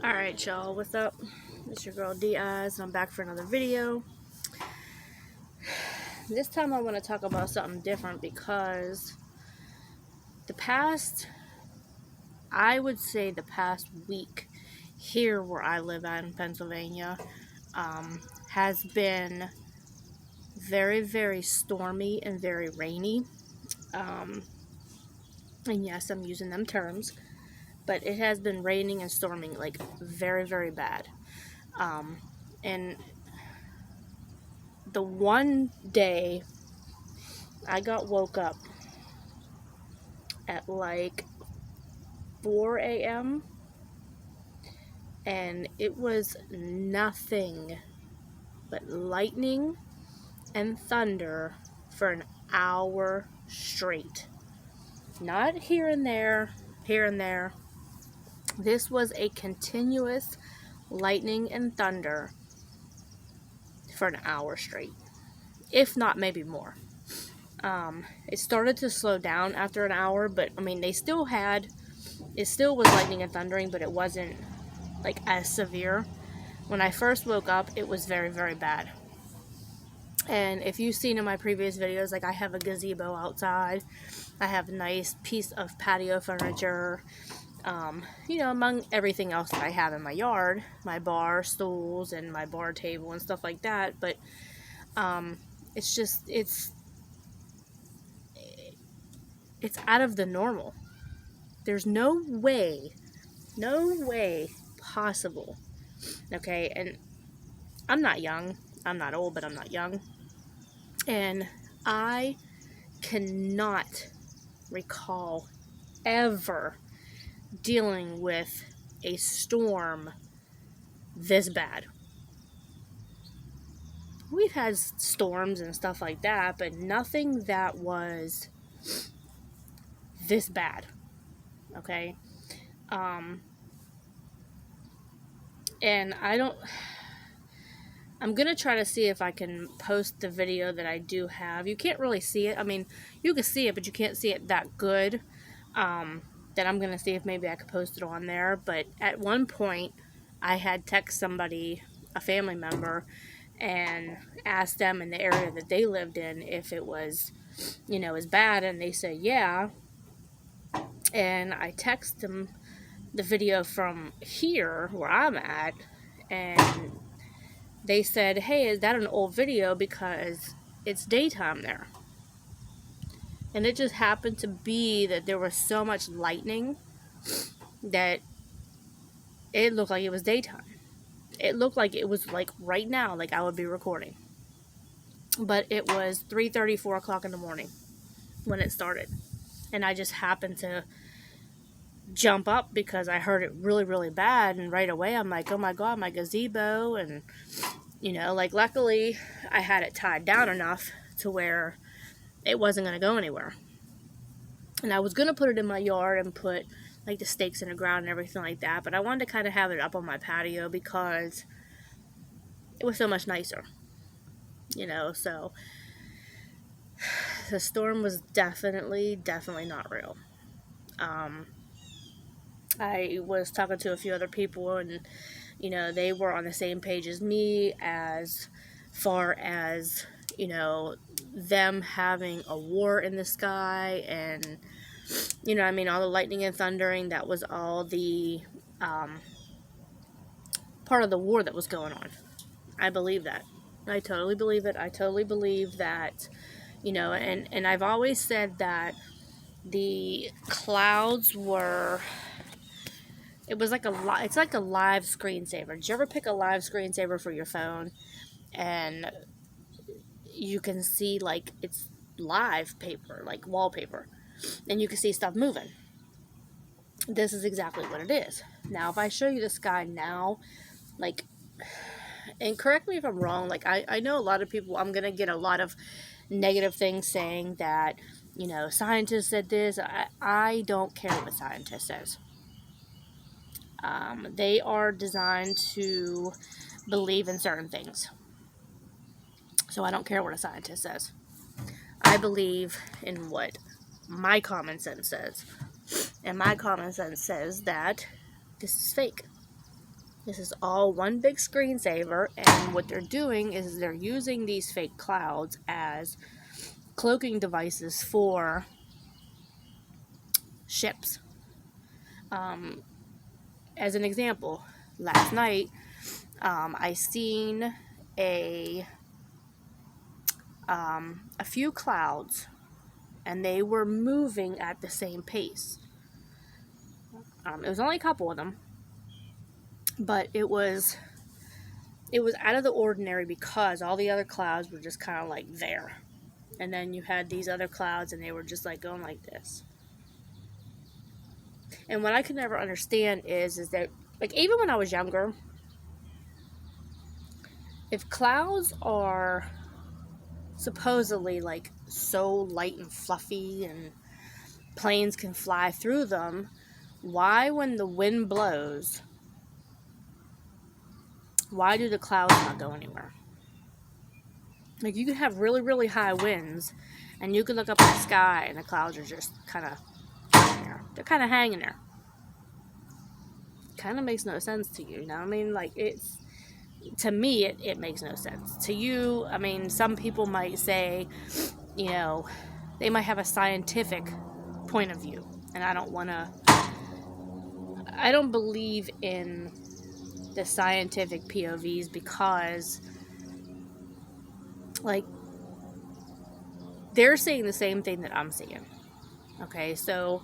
Alright y'all, what's up? It's your girl Diaz and I'm back for another video. This time I want to talk about something different because I would say the past week here where I live at in Pennsylvania has been very, very stormy and very rainy. And yes, I'm using them terms, but it has been raining and storming like very, very bad. And the one day I got woke up at like 4 a.m. and it was nothing but lightning and thunder for an hour straight. Not here and there, here and there. This was a continuous lightning and thunder for an hour straight, if not maybe more. It started to slow down after an hour, but I mean, it still was lightning and thundering, but it wasn't like as severe. When I first woke up, it was very, very bad. And if you've seen in my previous videos, like I have a gazebo outside, I have a nice piece of patio furniture, among everything else that I have in my yard, my bar stools and my bar table and stuff like that. But it's out of the normal. There's no way possible. Okay, and I'm not young. I'm not old, but I'm not young. And I cannot recall ever dealing with a storm this bad. We've had storms and stuff like that, but nothing that was this bad. Okay? And I'm going to try to see if I can post the video that I do have. You can't really see it. I mean, you can see it, but you can't see it that good. That I'm going to see if maybe I could post it on there. But at one point, I had text somebody, a family member, and asked them in the area that they lived in if it was, as bad. And they said, yeah. And I texted them the video from here where I'm at, and they said, hey, is that an old video because it's daytime there? And it just happened to be that there was so much lightning that it looked like it was daytime. It looked like it was like right now, like I would be recording. But it was 3:30, 4 o'clock in the morning when it started. And I just happened to jump up because I heard it really, really bad. And right away I'm like, oh my God, my gazebo. And, luckily I had it tied down enough to where it wasn't going to go anywhere. And I was going to put it in my yard and put like the stakes in the ground and everything like that. But I wanted to kind of have it up on my patio because it was so much nicer. So the storm was definitely not real. I was talking to a few other people, and they were on the same page as me as far as them having a war in the sky, and all the lightning and thundering, that was all the part of the war that was going on. I believe that. I totally believe it. I totally believe that, and I've always said that the clouds were, it's like a live screensaver. Did you ever pick a live screensaver for your phone and you can see like it's live paper, like wallpaper, and you can see stuff moving? This is exactly what it is. Now, if I show you the sky now, and correct me if I'm wrong, I know a lot of people, I'm going to get a lot of negative things saying that, scientists said this. I don't care what a scientist says. They are designed to believe in certain things. So I don't care what a scientist says. I believe in what my common sense says. And my common sense says that this is fake. This is all one big screensaver, and what they're doing is they're using these fake clouds as cloaking devices for ships. As an example, last night I seen a few clouds, and they were moving at the same pace. It was only a couple of them, but it was out of the ordinary because all the other clouds were just kind of like there, and then you had these other clouds, and they were just like going like this. And what I could never understand is that, like, even when I was younger, if clouds are supposedly like so light and fluffy and planes can fly through them, why, when the wind blows, why do the clouds not go anywhere? Like, you could have really, really high winds, and you could look up at the sky, and the clouds are just kind of hanging there. They're kind of hanging there. Kind of makes no sense to you, you know what I mean? Like, it's, to me, it makes no sense. To you, I mean, some people might say, you know, they might have a scientific point of view, and I don't believe in the scientific POVs because, like, they're saying the same thing that I'm saying. Okay, so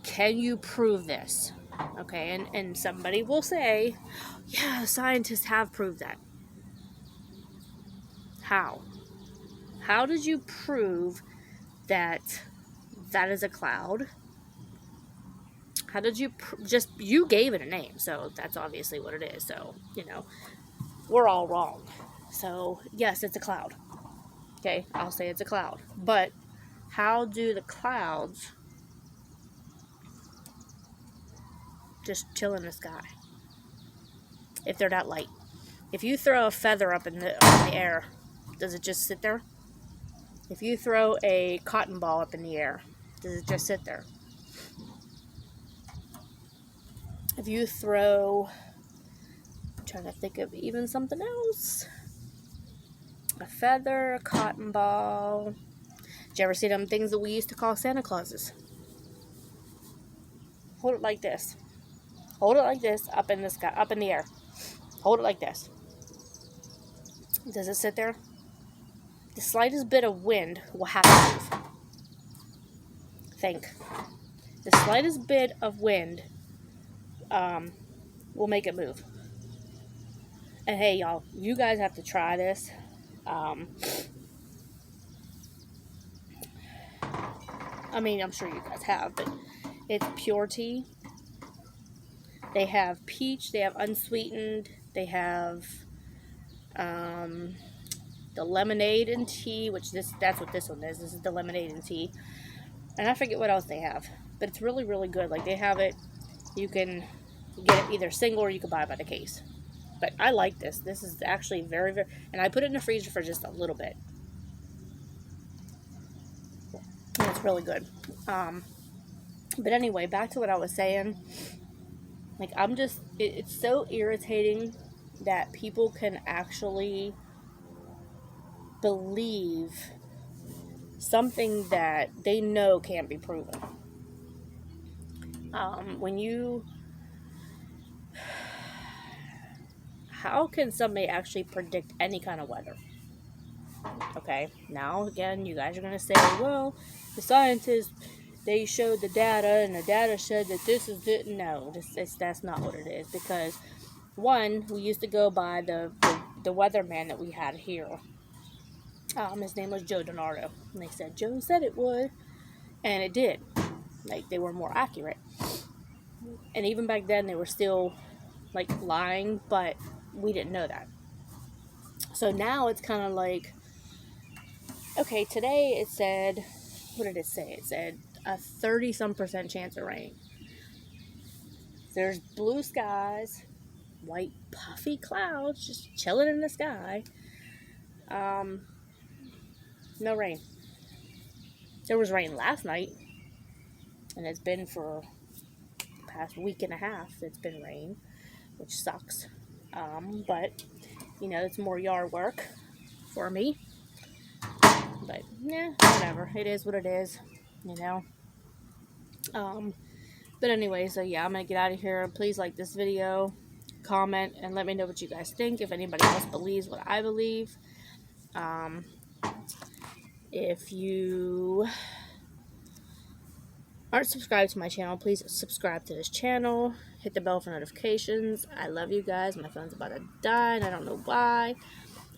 can you prove this? Okay, and somebody will say, yeah, scientists have proved that. How? How did you prove that is a cloud? How did you you gave it a name, so that's obviously what it is. So, you know, we're all wrong. So, yes, it's a cloud. Okay, I'll say it's a cloud. But how do the clouds just chill in the sky if they're that light? If you throw a feather up in the air, does it just sit there? If you throw a cotton ball up in the air, does it just sit there? If you throw, I'm trying to think of even something else, a feather, a cotton ball. Did you ever see them things that we used to call Santa Clauses? Hold it like this. Hold it like this up in the sky, up in the air. Hold it like this. Does it sit there? The slightest bit of wind will have to move. Think. The slightest bit of wind will make it move. And hey, y'all, you guys have to try this. I mean, I'm sure you guys have, but it's Pure Tea. They have peach, they have unsweetened, they have the lemonade and tea, which that's what this one is. This is the lemonade and tea. And I forget what else they have, but it's really, really good. Like, they have it, you can get it either single or you can buy it by the case. But I like this. This is actually very, very, and I put it in the freezer for just a little bit. And it's really good. But anyway, back to what I was saying. Like, it's so irritating that people can actually believe something that they know can't be proven. How can somebody actually predict any kind of weather? Okay, now again, you guys are going to say, well, the scientists, they showed the data, and the data said that this is it. No, that's not what it is, because one, we used to go by the weatherman that we had here. His name was Joe DiNardo, and they said Joe said it would, and it did. Like, they were more accurate, and even back then they were still like lying, but we didn't know that. So now it's kind of like, okay, today it said, what did it say? It said a 30-some% chance of rain. There's blue skies, white puffy clouds just chilling in the sky. No rain. There was rain last night, and it's been for the past week and a half. It's been rain, which sucks. But, you know, it's more yard work for me. But, yeah, whatever. It is what it is, you know. But anyway, so yeah, I'm going to get out of here. Please like this video, comment, and let me know what you guys think. If anybody else believes what I believe. If you aren't subscribed to my channel, please subscribe to this channel. Hit the bell for notifications. I love you guys. My phone's about to die, and I don't know why.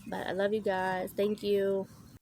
But I love you guys. Thank you.